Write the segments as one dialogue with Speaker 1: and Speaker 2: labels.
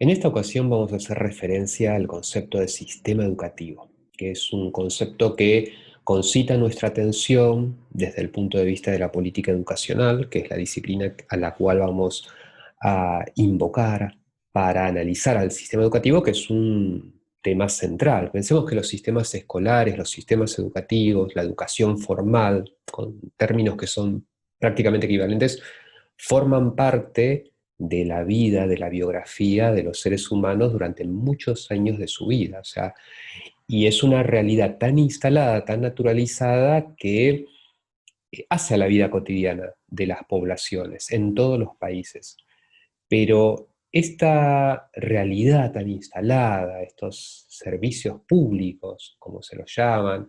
Speaker 1: En esta ocasión vamos a hacer referencia al concepto de sistema educativo, que es un concepto que concita nuestra atención desde el punto de vista de la política educacional, que es la disciplina a la cual vamos a invocar para analizar al sistema educativo, que es un tema central. Pensemos que los sistemas escolares, los sistemas educativos, la educación formal, con términos que son prácticamente equivalentes, forman parte de la vida, de la biografía de los seres humanos durante muchos años de su vida. O sea, y es una realidad tan instalada, tan naturalizada, que hace a la vida cotidiana de las poblaciones en todos los países. Pero esta realidad tan instalada, estos servicios públicos, como se los llaman,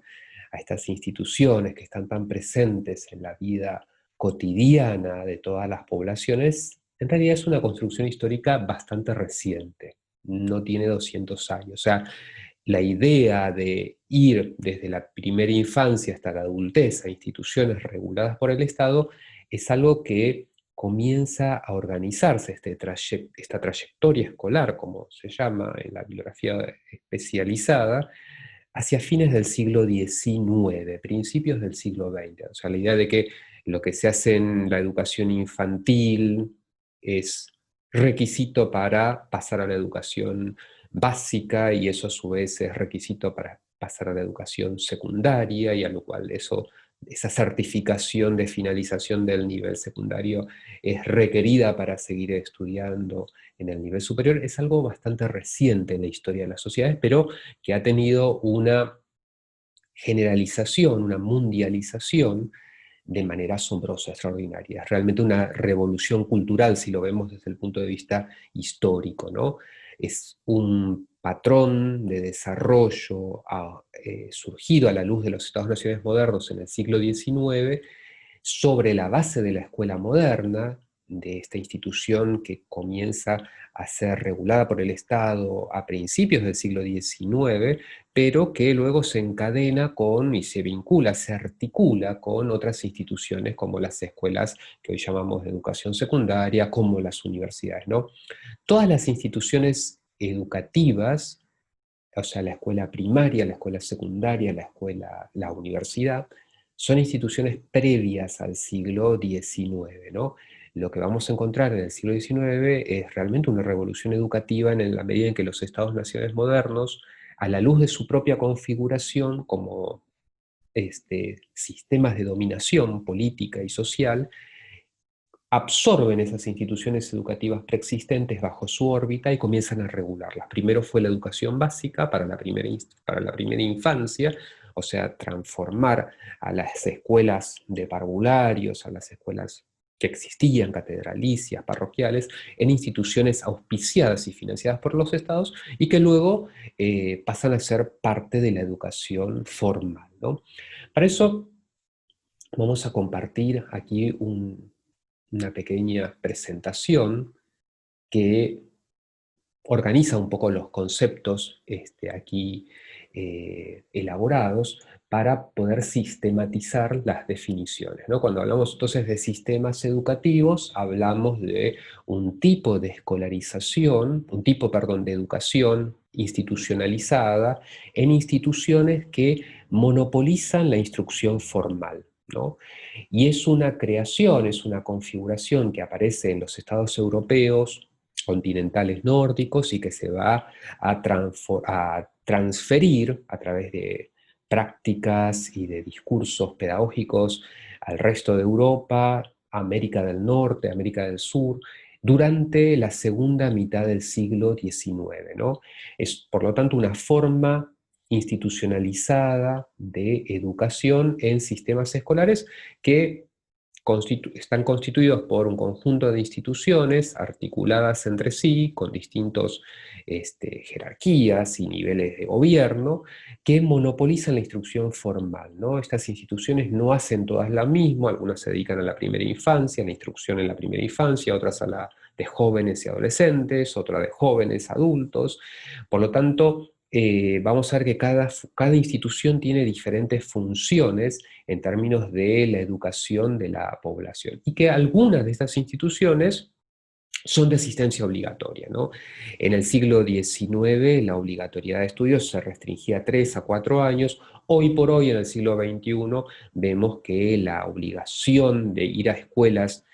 Speaker 1: a estas instituciones que están tan presentes en la vida cotidiana de todas las poblaciones, en realidad es una construcción histórica bastante reciente, no tiene 200 años. O sea, la idea de ir desde la primera infancia hasta la adultez a instituciones reguladas por el Estado es algo que comienza a organizarse esta trayectoria escolar, como se llama en la bibliografía especializada, hacia fines del siglo XIX, principios del siglo XX. O sea, la idea de que lo que se hace en la educación infantil es requisito para pasar a la educación básica, y eso a su vez es requisito para pasar a la educación secundaria, y a lo cual esa certificación de finalización del nivel secundario es requerida para seguir estudiando en el nivel superior. Es algo bastante reciente en la historia de las sociedades, pero que ha tenido una generalización, una mundialización de manera asombrosa, extraordinaria. Es realmente una revolución cultural si lo vemos desde el punto de vista histórico, ¿no? Es un patrón de desarrollo surgido a la luz de los Estados-naciones modernos en el siglo XIX, sobre la base de la escuela moderna, de esta institución que comienza a ser regulada por el Estado a principios del siglo XIX, pero que luego se encadena con y se vincula, se articula con otras instituciones como las escuelas que hoy llamamos de educación secundaria, como las universidades, ¿no? Todas las instituciones educativas, o sea, la escuela primaria, la escuela secundaria, la universidad, son instituciones previas al siglo XIX, ¿no? Lo que vamos a encontrar en el siglo XIX es realmente una revolución educativa en la medida en que los estados-naciones modernos, a la luz de su propia configuración como sistemas de dominación política y social, absorben esas instituciones educativas preexistentes bajo su órbita y comienzan a regularlas. Primero fue la educación básica para la primera infancia, o sea, transformar a las escuelas de parvularios, a las escuelas que existían, catedralicias, parroquiales, en instituciones auspiciadas y financiadas por los estados, y que luego pasan a ser parte de la educación formal, ¿no? Para eso vamos a compartir aquí una pequeña presentación que organiza un poco los conceptos aquí elaborados para poder sistematizar las definiciones, ¿no? Cuando hablamos entonces de sistemas educativos, hablamos de un tipo de escolarización, un tipo, perdón, de educación institucionalizada en instituciones que monopolizan la instrucción formal, ¿no? Y es una creación, es una configuración que aparece en los estados europeos continentales nórdicos y que se va a transferir a través de prácticas y de discursos pedagógicos al resto de Europa, América del Norte, América del Sur, durante la segunda mitad del siglo XIX, ¿no? Es, por lo tanto, una forma institucionalizada de educación en sistemas escolares que están constituidos por un conjunto de instituciones articuladas entre sí, con distintas jerarquías y niveles de gobierno, que monopolizan la instrucción formal, ¿no? Estas instituciones no hacen todas lo mismo, algunas se dedican a la primera infancia, a la instrucción en la primera infancia, otras a la de jóvenes y adolescentes, otra de jóvenes adultos. Por lo tanto, vamos a ver que cada institución tiene diferentes funciones en términos de la educación de la población, y que algunas de estas instituciones son de asistencia obligatoria, ¿no? En el siglo XIX la obligatoriedad de estudios se restringía a 3 a 4 años. Hoy por hoy, en el siglo XXI, vemos que la obligación de ir a escuelas,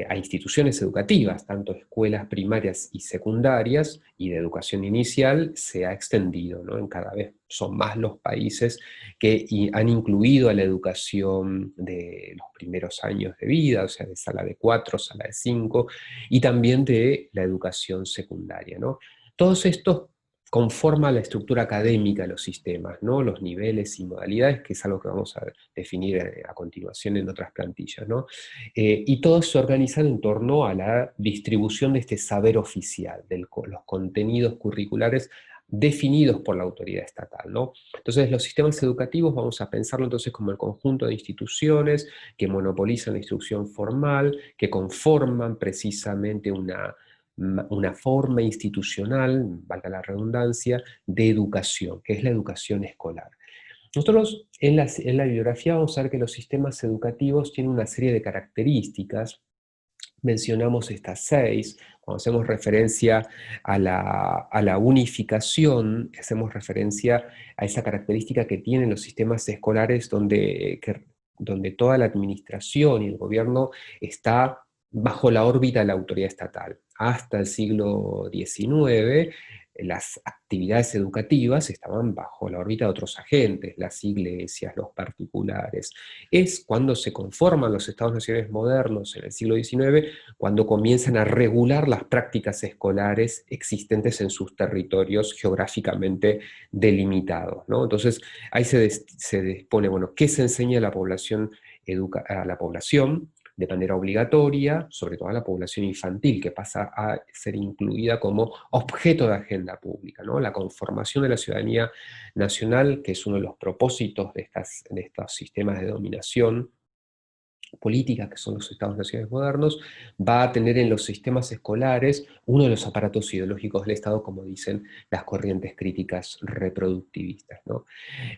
Speaker 1: a instituciones educativas, tanto escuelas primarias y secundarias y de educación inicial, se ha extendido, ¿no? En cada vez son más los países que han incluido a la educación de los primeros años de vida, o sea, de sala de 4, sala de 5, y también de la educación secundaria, ¿no? Todos estos conforman la estructura académica de los sistemas, ¿no? Los niveles y modalidades, que es algo que vamos a definir a continuación en otras plantillas, ¿no? Y todos se organizan en torno a la distribución de este saber oficial, de los contenidos curriculares definidos por la autoridad estatal, ¿no? Entonces, los sistemas educativos vamos a pensarlo entonces como el conjunto de instituciones que monopolizan la instrucción formal, que conforman precisamente una forma institucional, valga la redundancia, de educación, que es la educación escolar. Nosotros en la bibliografía vamos a ver que los sistemas educativos tienen una serie de características. Mencionamos estas 6, cuando hacemos referencia a la unificación, hacemos referencia a esa característica que tienen los sistemas escolares donde toda la administración y el gobierno está bajo la órbita de la autoridad estatal. Hasta el siglo XIX, las actividades educativas estaban bajo la órbita de otros agentes, las iglesias, los particulares. Es cuando se conforman los estados nacionales modernos en el siglo XIX, cuando comienzan a regular las prácticas escolares existentes en sus territorios geográficamente delimitados, ¿no? Entonces, ahí se dispone, bueno, ¿qué se enseña a la población, de manera obligatoria, sobre todo a la población infantil, que pasa a ser incluida como objeto de agenda pública, ¿no? La conformación de la ciudadanía nacional, que es uno de los propósitos de estos sistemas de dominación política, que son los estados-naciones modernos, va a tener en los sistemas escolares uno de los aparatos ideológicos del Estado, como dicen las corrientes críticas reproductivistas, ¿no?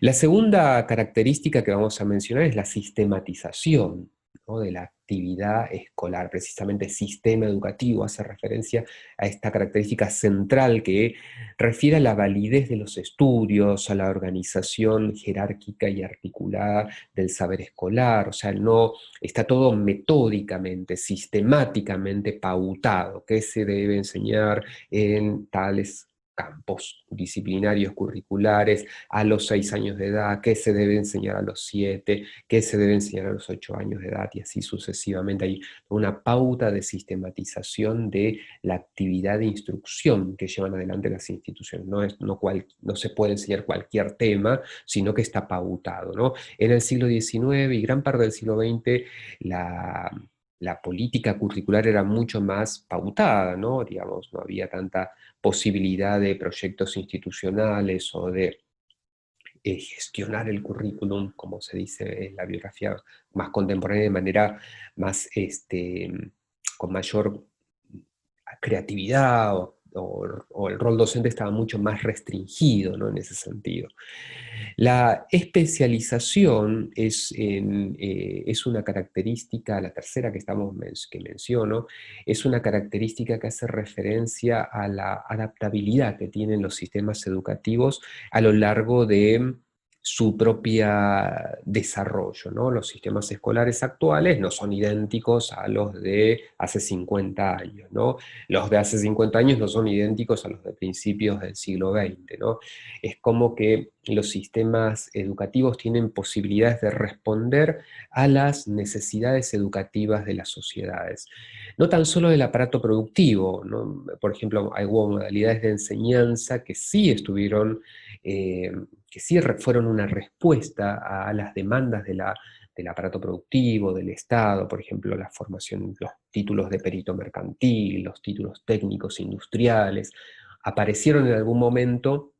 Speaker 1: La segunda característica que vamos a mencionar es la sistematización, ¿no?, de la actividad escolar. Precisamente sistema educativo hace referencia a esta característica central que refiere a la validez de los estudios, a la organización jerárquica y articulada del saber escolar. O sea, no está todo metódicamente, sistemáticamente pautado, qué se debe enseñar en tales campos disciplinarios curriculares a los 6 años de edad, qué se debe enseñar a los 7, qué se debe enseñar a los 8 años de edad, y así sucesivamente. Hay una pauta de sistematización de la actividad de instrucción que llevan adelante las instituciones. No se puede enseñar cualquier tema, sino que está pautado, ¿no? En el siglo XIX y gran parte del siglo XX, la política curricular era mucho más pautada, ¿no? Digamos, no había tanta posibilidad de proyectos institucionales o de gestionar el currículum, como se dice en la biografía más contemporánea, de manera más, con mayor creatividad, o el rol docente estaba mucho más restringido, ¿no?, en ese sentido. La especialización es una característica, la tercera que menciono, es una característica que hace referencia a la adaptabilidad que tienen los sistemas educativos a lo largo de su propia desarrollo, ¿no? Los sistemas escolares actuales no son idénticos a los de hace 50 años, ¿no? Los de hace 50 años no son idénticos a los de principios del siglo XX, ¿no? Es como que los sistemas educativos tienen posibilidades de responder a las necesidades educativas de las sociedades. No tan solo del aparato productivo, ¿no? Por ejemplo, hubo modalidades de enseñanza que sí estuvieron, que sí fueron una respuesta a las demandas del aparato productivo, del Estado, por ejemplo, la formación, los títulos de perito mercantil, los títulos técnicos industriales, aparecieron en algún momento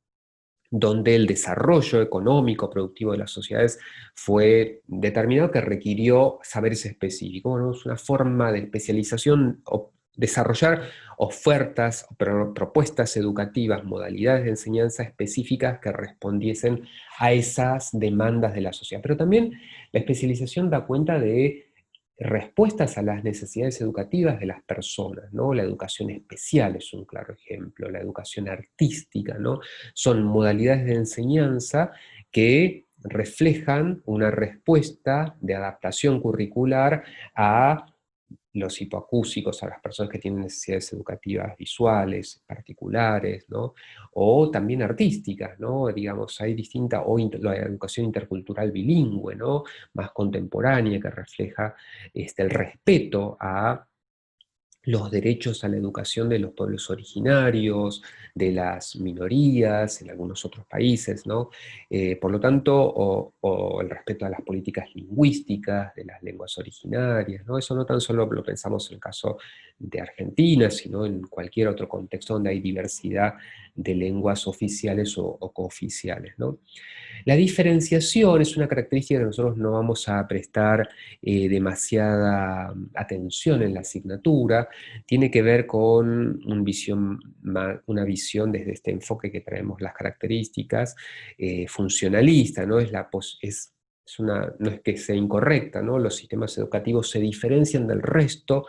Speaker 1: donde el desarrollo económico, productivo de las sociedades fue determinado, que requirió saberes específicos. Bueno, es una forma de especialización, o desarrollar ofertas, propuestas educativas, modalidades de enseñanza específicas que respondiesen a esas demandas de la sociedad. Pero también la especialización da cuenta de respuestas a las necesidades educativas de las personas, ¿no? La educación especial es un claro ejemplo, la educación artística, ¿no? Son modalidades de enseñanza que reflejan una respuesta de adaptación curricular a los hipoacúsicos, a las personas que tienen necesidades educativas visuales, particulares, ¿no? O también artísticas, ¿no? Digamos, hay distintas, o la educación intercultural bilingüe, ¿no? Más contemporánea, que refleja el respeto a los derechos a la educación de los pueblos originarios, de las minorías en algunos otros países, ¿no? Por lo tanto, o el respeto a las políticas lingüísticas de las lenguas originarias, ¿no? Eso no tan solo lo pensamos en el caso de Argentina, sino en cualquier otro contexto donde hay diversidad de lenguas oficiales o cooficiales, ¿no? La diferenciación es una característica que nosotros no vamos a prestar demasiada atención en la asignatura, tiene que ver con una visión desde este enfoque que traemos las características, funcionalista, ¿no? No es que sea incorrecta, ¿no? Los sistemas educativos se diferencian del resto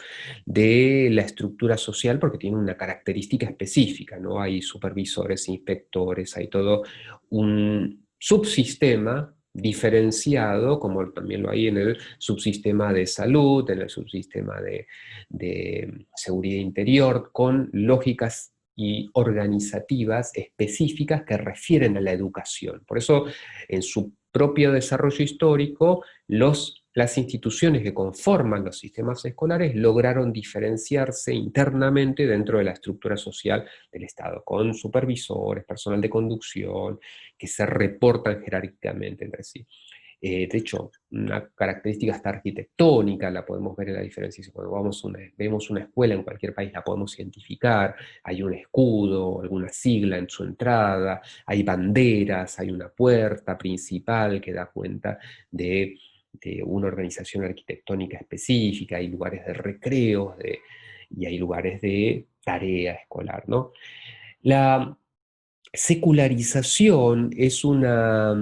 Speaker 1: de la estructura social porque tienen una característica específica, ¿no? Hay supervisores, inspectores, hay todo un subsistema diferenciado, como también lo hay en el subsistema de salud, en el subsistema de seguridad interior, con lógicas y organizativas específicas que refieren a la educación. Por eso, en su propio desarrollo histórico, las instituciones que conforman los sistemas escolares lograron diferenciarse internamente dentro de la estructura social del Estado, con supervisores, personal de conducción, que se reportan jerárquicamente entre sí. De hecho, una característica hasta arquitectónica la podemos ver en la diferenciación. Cuando vemos una escuela en cualquier país la podemos identificar, hay un escudo, alguna sigla en su entrada, hay banderas, hay una puerta principal que da cuenta de una organización arquitectónica específica, hay lugares de recreos y hay lugares de tarea escolar, ¿no? La secularización es una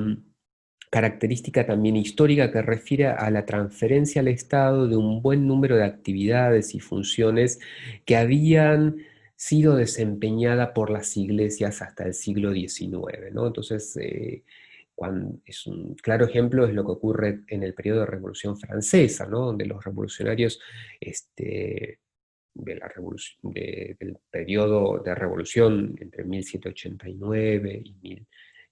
Speaker 1: característica también histórica que refiere a la transferencia al Estado de un buen número de actividades y funciones que habían sido desempeñadas por las iglesias hasta el siglo XIX, ¿no? Entonces, es un claro ejemplo es lo que ocurre en el periodo de Revolución Francesa, ¿no? Donde los revolucionarios del periodo de revolución entre 1789 y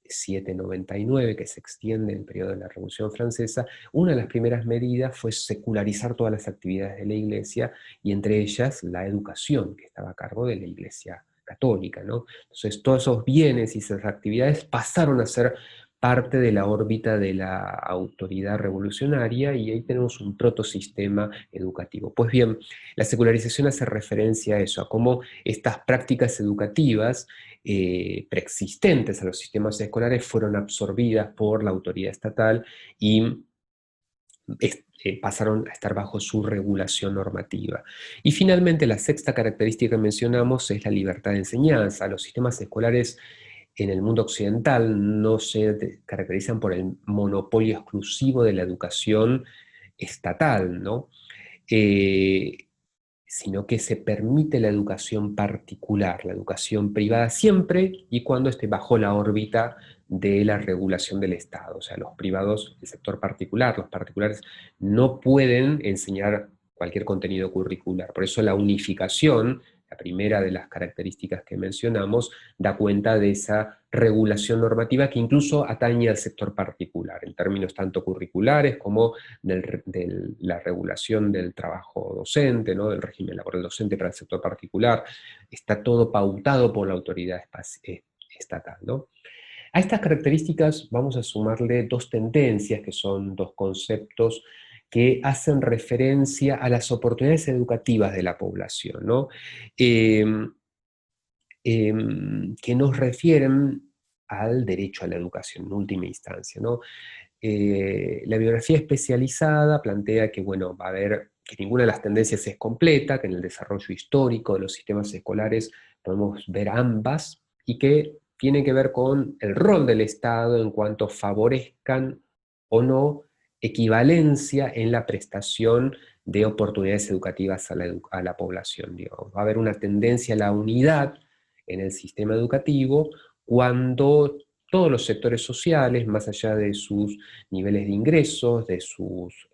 Speaker 1: 1799, que se extiende el periodo de la Revolución Francesa, una de las primeras medidas fue secularizar todas las actividades de la Iglesia, y entre ellas la educación, que estaba a cargo de la Iglesia católica, ¿no? Entonces todos esos bienes y esas actividades pasaron a ser parte de la órbita de la autoridad revolucionaria, y ahí tenemos un protosistema educativo. Pues bien, la secularización hace referencia a eso, a cómo estas prácticas educativas preexistentes a los sistemas escolares fueron absorbidas por la autoridad estatal y pasaron a estar bajo su regulación normativa. Y finalmente, la sexta característica que mencionamos es la libertad de enseñanza. Los sistemas escolares en el mundo occidental no se caracterizan por el monopolio exclusivo de la educación estatal, ¿no? Eh, sino que se permite la educación particular, la educación privada, siempre y cuando esté bajo la órbita de la regulación del Estado. O sea, los privados, el sector particular, los particulares no pueden enseñar cualquier contenido curricular. Por eso la unificación, la primera de las características que mencionamos, da cuenta de esa regulación normativa que incluso atañe al sector particular, en términos tanto curriculares como de la regulación del trabajo docente, ¿no? Del régimen laboral docente para el sector particular. Está todo pautado por la autoridad estatal, ¿no? A estas características vamos a sumarle dos tendencias, que son dos conceptos que hacen referencia a las oportunidades educativas de la población, ¿no? Eh, que nos refieren al derecho a la educación en última instancia, ¿no? La bibliografía especializada plantea que, bueno, va a haber que ninguna de las tendencias es completa, que en el desarrollo histórico de los sistemas escolares podemos ver ambas, y que tiene que ver con el rol del Estado en cuanto favorezcan o no equivalencia en la prestación de oportunidades educativas a la población, digamos. Va a haber una tendencia a la unidad en el sistema educativo cuando todos los sectores sociales, más allá de sus niveles de ingresos, de sus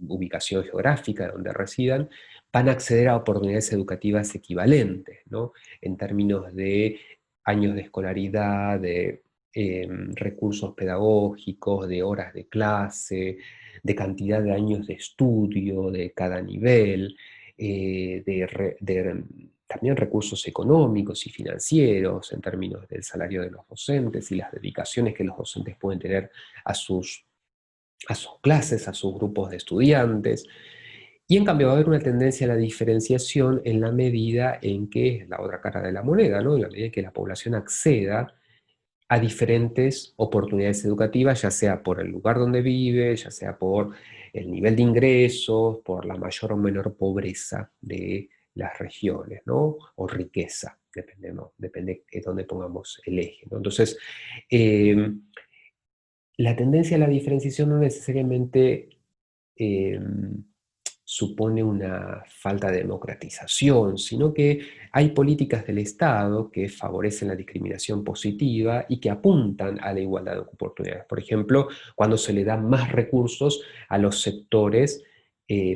Speaker 1: ubicación geográfica donde residan, van a acceder a oportunidades educativas equivalentes, ¿no? En términos de años de escolaridad, de recursos pedagógicos, de horas de clase, de cantidad de años de estudio de cada nivel, también recursos económicos y financieros en términos del salario de los docentes y las dedicaciones que los docentes pueden tener a sus clases, a sus grupos de estudiantes. Y en cambio va a haber una tendencia a la diferenciación en la medida en que, es la otra cara de la moneda, ¿no? En la medida en que la población acceda a diferentes oportunidades educativas, ya sea por el lugar donde vive, ya sea por el nivel de ingresos, por la mayor o menor pobreza de las regiones, ¿no? O riqueza, depende, ¿no? Depende de dónde pongamos el eje, ¿no? Entonces, eh, la tendencia a la diferenciación no necesariamente eh, supone una falta de democratización, sino que hay políticas del Estado que favorecen la discriminación positiva y que apuntan a la igualdad de oportunidades. Por ejemplo, cuando se le dan más recursos a los sectores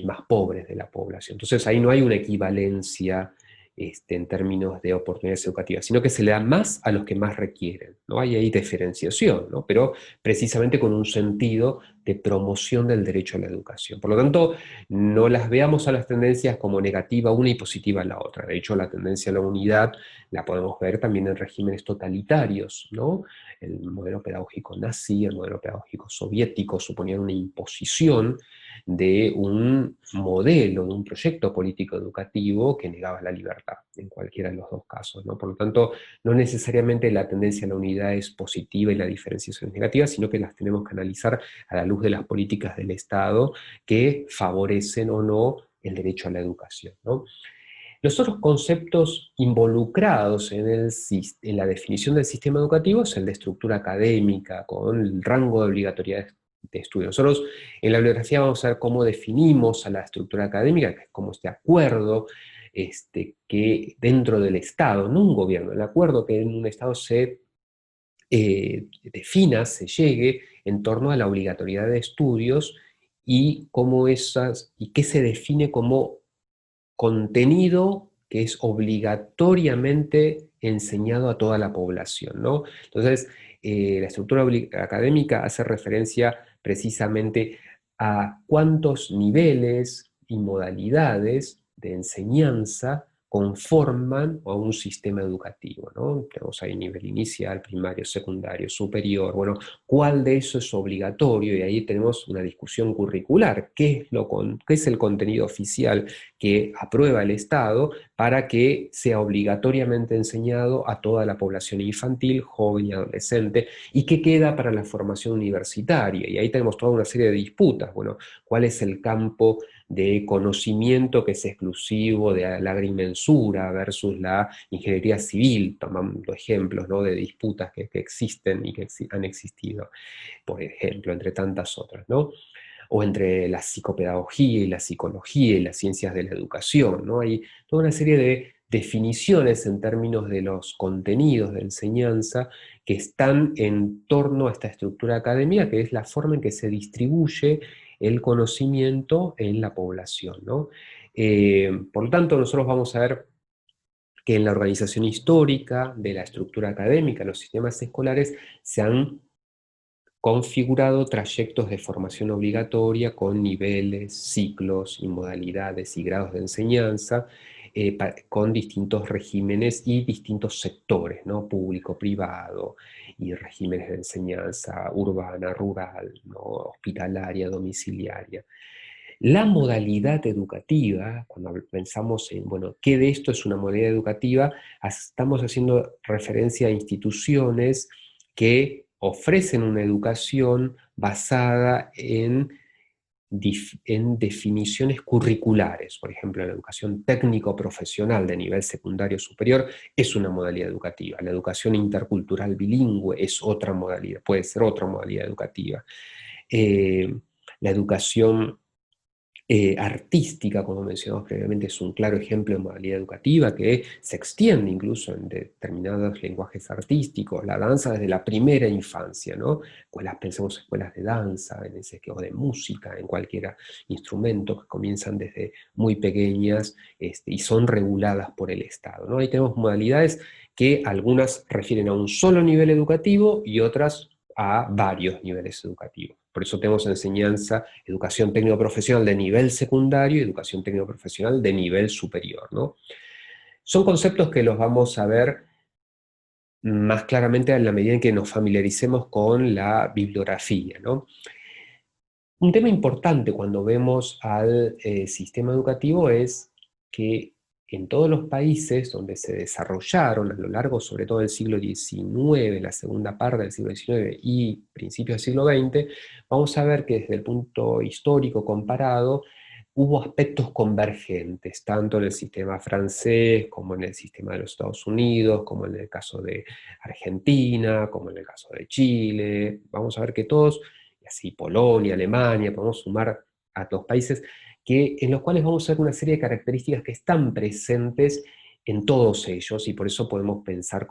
Speaker 1: más pobres de la población. Entonces ahí no hay una equivalencia en términos de oportunidades educativas, sino que se le da más a los que más requieren. ¿No? Hay ahí diferenciación, ¿no? Pero precisamente con un sentido de promoción del derecho a la educación. Por lo tanto, no las veamos a las tendencias como negativa una y positiva la otra. De hecho, la tendencia a la unidad la podemos ver también en regímenes totalitarios, ¿no? El modelo pedagógico nazi, el modelo pedagógico soviético suponían una imposición de un modelo, de un proyecto político educativo que negaba la libertad, en cualquiera de los dos casos, ¿no? Por lo tanto, no necesariamente la tendencia a la unidad es positiva y la diferenciación es negativa, sino que las tenemos que analizar a la luz de las políticas del Estado que favorecen o no el derecho a la educación, ¿no? Los otros conceptos involucrados en la definición del sistema educativo es el de estructura académica, con el rango de obligatoriedad de estudio. Nosotros en la bibliografía vamos a ver cómo definimos a la estructura académica, que es como este acuerdo que dentro del Estado, no un gobierno, el acuerdo que en un Estado se defina, se llegue en torno a la obligatoriedad de estudios y y qué se define como contenido que es obligatoriamente enseñado a toda la población, ¿no? Entonces, la estructura académica hace referencia precisamente a cuántos niveles y modalidades de enseñanza conforman a un sistema educativo, ¿no? Tenemos ahí nivel inicial, primario, secundario, superior, bueno, ¿cuál de eso es obligatorio? Y ahí tenemos una discusión curricular, ¿qué es el contenido oficial que aprueba el Estado para que sea obligatoriamente enseñado a toda la población infantil, joven y adolescente, y qué queda para la formación universitaria? Y ahí tenemos toda una serie de disputas. Bueno, ¿cuál es el campo de conocimiento que es exclusivo de la agrimensura versus la ingeniería civil, tomando ejemplos, ¿no? De disputas que existen y que han existido, por ejemplo, entre tantas otras, ¿no? O entre la psicopedagogía y la psicología y las ciencias de la educación, ¿no? Hay toda una serie de definiciones en términos de los contenidos de enseñanza que están en torno a esta estructura académica, que es la forma en que se distribuye el conocimiento en la población, ¿no? Por lo tanto, nosotros vamos a ver que en la organización histórica de la estructura académica, los sistemas escolares, se han configurado trayectos de formación obligatoria con niveles, ciclos y modalidades y grados de enseñanza, con distintos regímenes y distintos sectores, ¿no? Público, privado, y regímenes de enseñanza urbana, rural, ¿no? Hospitalaria, domiciliaria. La modalidad educativa, cuando pensamos en, bueno, ¿qué de esto es una modalidad educativa? Estamos haciendo referencia a instituciones que ofrecen una educación basada en en definiciones curriculares. Por ejemplo, la educación técnico-profesional de nivel secundario superior es una modalidad educativa. La educación intercultural bilingüe es otra modalidad, puede ser otra modalidad educativa. La educación artística, como mencionamos previamente, es un claro ejemplo de modalidad educativa que se extiende incluso en determinados lenguajes artísticos, la danza desde la primera infancia, ¿no? Pensemos escuelas de danza, o de música, en cualquier instrumento, que comienzan desde muy pequeñas y son reguladas por el Estado, ¿no? Ahí tenemos modalidades que algunas refieren a un solo nivel educativo y otras a varios niveles educativos. Por eso tenemos enseñanza, educación técnico-profesional de nivel secundario y educación técnico-profesional de nivel superior, ¿no? Son conceptos que los vamos a ver más claramente en la medida en que nos familiaricemos con la bibliografía, ¿no? Un tema importante cuando vemos al sistema educativo es que en todos los países donde se desarrollaron a lo largo, sobre todo del siglo XIX, la segunda parte del siglo XIX y principios del siglo XX, vamos a ver que desde el punto histórico comparado hubo aspectos convergentes, tanto en el sistema francés como en el sistema de los Estados Unidos, como en el caso de Argentina, como en el caso de Chile. Vamos a ver que todos, y así Polonia, Alemania, podemos sumar a los países en los cuales vamos a ver una serie de características que están presentes en todos ellos, y por eso podemos pensar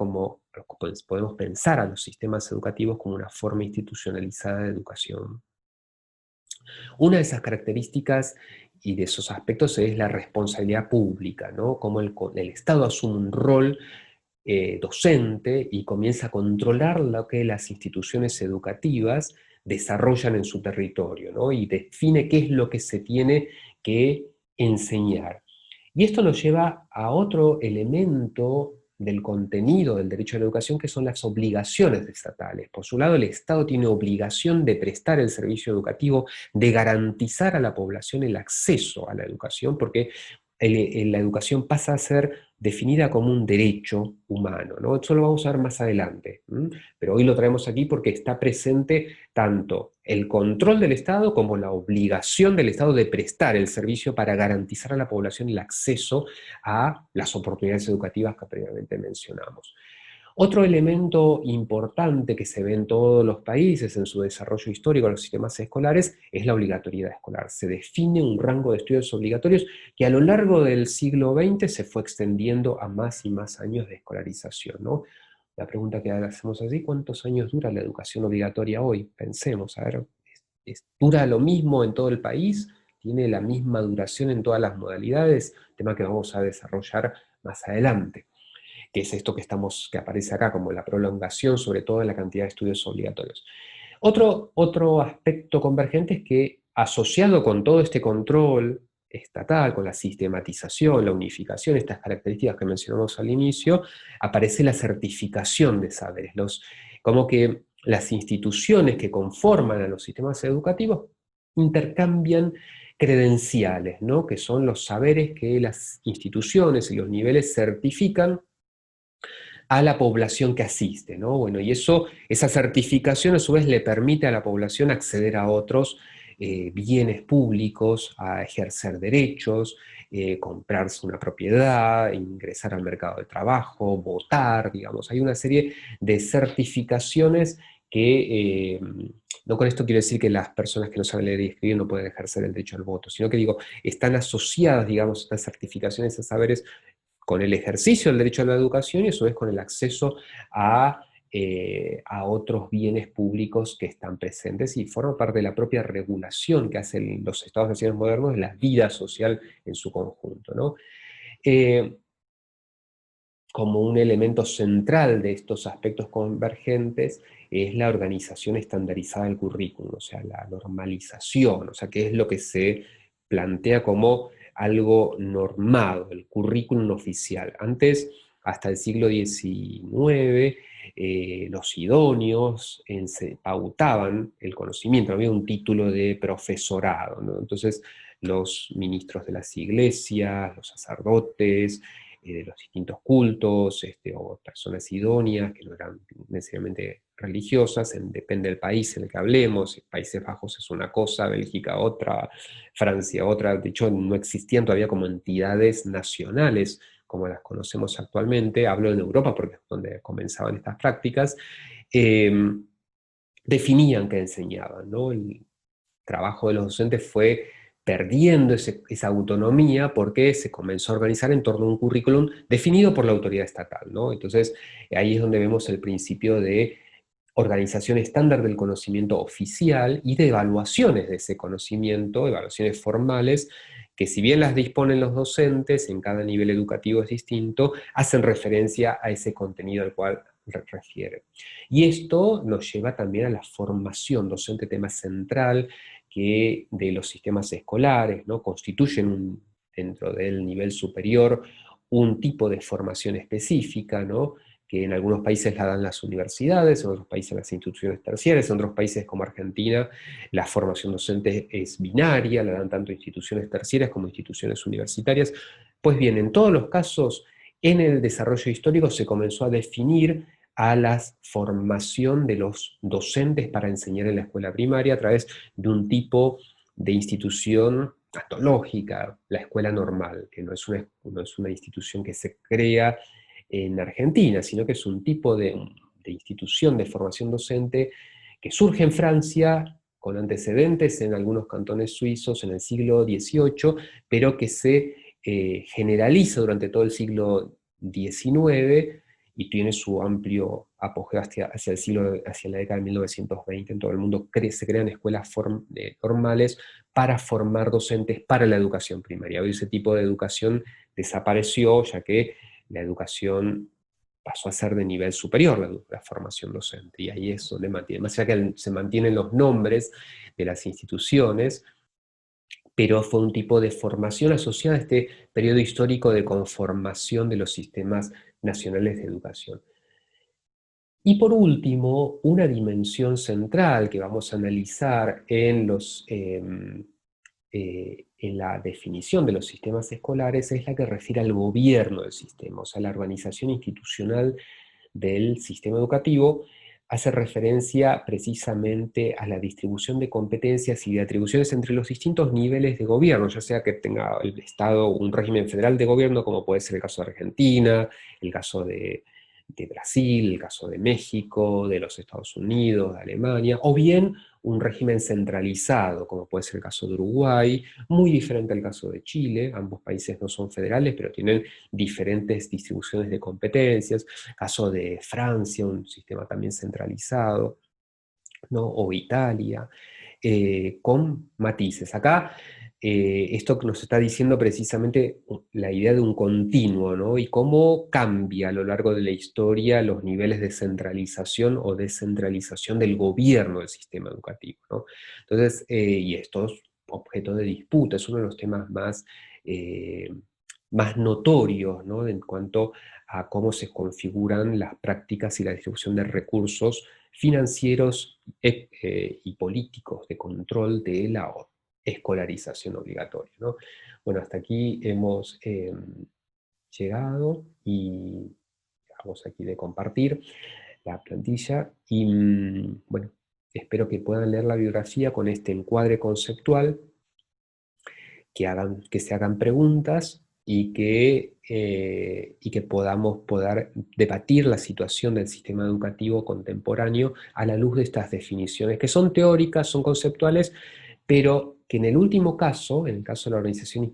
Speaker 1: a los sistemas educativos como una forma institucionalizada de educación. Una de esas características y de esos aspectos es la responsabilidad pública, ¿no? Cómo el Estado asume un rol docente y comienza a controlar lo que las instituciones educativas desarrollan en su territorio, ¿no? Y define qué es lo que se tiene que enseñar. Y esto nos lleva a otro elemento del contenido del derecho a la educación, que son las obligaciones estatales. Por su lado, el Estado tiene obligación de prestar el servicio educativo, de garantizar a la población el acceso a la educación, porque la educación pasa a ser definida como un derecho humano, ¿no? Eso lo vamos a ver más adelante, pero hoy lo traemos aquí porque está presente tanto el control del Estado como la obligación del Estado de prestar el servicio para garantizar a la población el acceso a las oportunidades educativas que previamente mencionamos. Otro elemento importante que se ve en todos los países en su desarrollo histórico de los sistemas escolares es la obligatoriedad escolar. Se define un rango de estudios obligatorios que a lo largo del siglo XX se fue extendiendo a más y más años de escolarización, ¿no? La pregunta que ahora hacemos así, ¿cuántos años dura la educación obligatoria hoy? Pensemos, a ver, ¿dura lo mismo en todo el país? ¿Tiene la misma duración en todas las modalidades? Tema que vamos a desarrollar más adelante, que es esto que aparece acá como la prolongación, sobre todo en la cantidad de estudios obligatorios. Otro aspecto convergente es que, asociado con todo este control estatal, con la sistematización, la unificación, estas características que mencionamos al inicio, aparece la certificación de saberes, como que las instituciones que conforman a los sistemas educativos intercambian credenciales, ¿no? Que son los saberes que las instituciones y los niveles certifican a la población que asiste, ¿no? Bueno, y esa certificación a su vez le permite a la población acceder a otros bienes públicos, a ejercer derechos, comprarse una propiedad, ingresar al mercado de trabajo, votar, digamos. Hay una serie de certificaciones que, no con esto quiero decir que las personas que no saben leer y escribir no pueden ejercer el derecho al voto, sino que digo, están asociadas, digamos, estas certificaciones a saberes con el ejercicio del derecho a la educación y a su vez con el acceso a otros bienes públicos que están presentes y forman parte de la propia regulación que hacen los estados nacionales modernos de la vida social en su conjunto, ¿no? Como un elemento central de estos aspectos convergentes es la organización estandarizada del currículum, o sea, la normalización, o sea, que es lo que se plantea como algo normado, el currículum oficial. Antes, hasta el siglo XIX, los idóneos se pautaban el conocimiento, había un título de profesorado, ¿no? Entonces, los ministros de las iglesias, los sacerdotes, de los distintos cultos, o personas idóneas que no eran necesariamente religiosas, depende del país en el que hablemos. Países Bajos es una cosa, Bélgica otra, Francia otra. De hecho, no existían todavía como entidades nacionales como las conocemos actualmente. Hablo en Europa porque es donde comenzaban estas prácticas. eh, Definían qué enseñaban, ¿no? El trabajo de los docentes fue perdiendo esa autonomía porque se comenzó a organizar en torno a un currículum definido por la autoridad estatal, ¿no? Entonces, ahí es donde vemos el principio de organización estándar del conocimiento oficial y de evaluaciones de ese conocimiento, evaluaciones formales, que si bien las disponen los docentes, en cada nivel educativo es distinto, hacen referencia a ese contenido al cual refieren. Y esto nos lleva también a la formación docente, tema central, que de los sistemas escolares, ¿no? Constituyen dentro del nivel superior un tipo de formación específica, ¿no? Que en algunos países la dan las universidades, en otros países las instituciones terciarias, en otros países como Argentina la formación docente es binaria, la dan tanto instituciones terciarias como instituciones universitarias. Pues bien, en todos los casos, en el desarrollo histórico se comenzó a definir a la formación de los docentes para enseñar en la escuela primaria a través de un tipo de institución antológica, la escuela normal, que no es una institución que se crea en Argentina, sino que es un tipo de institución de formación docente que surge en Francia, con antecedentes en algunos cantones suizos en el siglo XVIII, pero que se generaliza durante todo el siglo XIX y tiene su amplio apogeo hacia la década de 1920 en todo el mundo. Se crean escuelas normales para formar docentes para la educación primaria. Hoy ese tipo de educación desapareció, ya que la educación pasó a ser de nivel superior, la formación docente, y ahí es donde mantiene, más allá que se mantienen los nombres de las instituciones, pero fue un tipo de formación asociada a este periodo histórico de conformación de los sistemas nacionales de educación. Y por último, una dimensión central que vamos a analizar en la definición de los sistemas escolares es la que refiere al gobierno del sistema, o sea, la organización institucional del sistema educativo. Hace referencia precisamente a la distribución de competencias y de atribuciones entre los distintos niveles de gobierno, ya sea que tenga el Estado un régimen federal de gobierno, como puede ser el caso de Argentina, el caso de Brasil, el caso de México, de los Estados Unidos, de Alemania, o bien un régimen centralizado, como puede ser el caso de Uruguay, muy diferente al caso de Chile. Ambos países no son federales, pero tienen diferentes distribuciones de competencias. Caso de Francia, un sistema también centralizado, ¿no? O Italia, con matices. Acá esto que nos está diciendo precisamente la idea de un continuo, ¿no? Y cómo cambia a lo largo de la historia los niveles de centralización o descentralización del gobierno del sistema educativo, ¿no? Entonces, y esto es objeto de disputa, es uno de los temas más notorios, ¿no? En cuanto a cómo se configuran las prácticas y la distribución de recursos financieros y políticos de control de la escolarización obligatoria, ¿no? Bueno, hasta aquí hemos llegado y vamos aquí de compartir la plantilla y bueno, espero que puedan leer la bibliografía con este encuadre conceptual, que se hagan preguntas y que podamos poder debatir la situación del sistema educativo contemporáneo a la luz de estas definiciones, que son teóricas, son conceptuales, pero que en el último caso, en el caso de la organización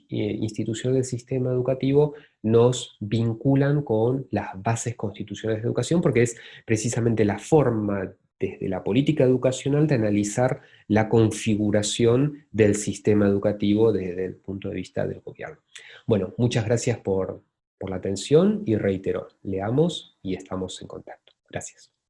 Speaker 1: institucional del sistema educativo, nos vinculan con las bases constitucionales de educación, porque es precisamente la forma desde la política educacional de analizar la configuración del sistema educativo desde el punto de vista del gobierno. Bueno, muchas gracias por la atención y reitero, leamos y estamos en contacto. Gracias.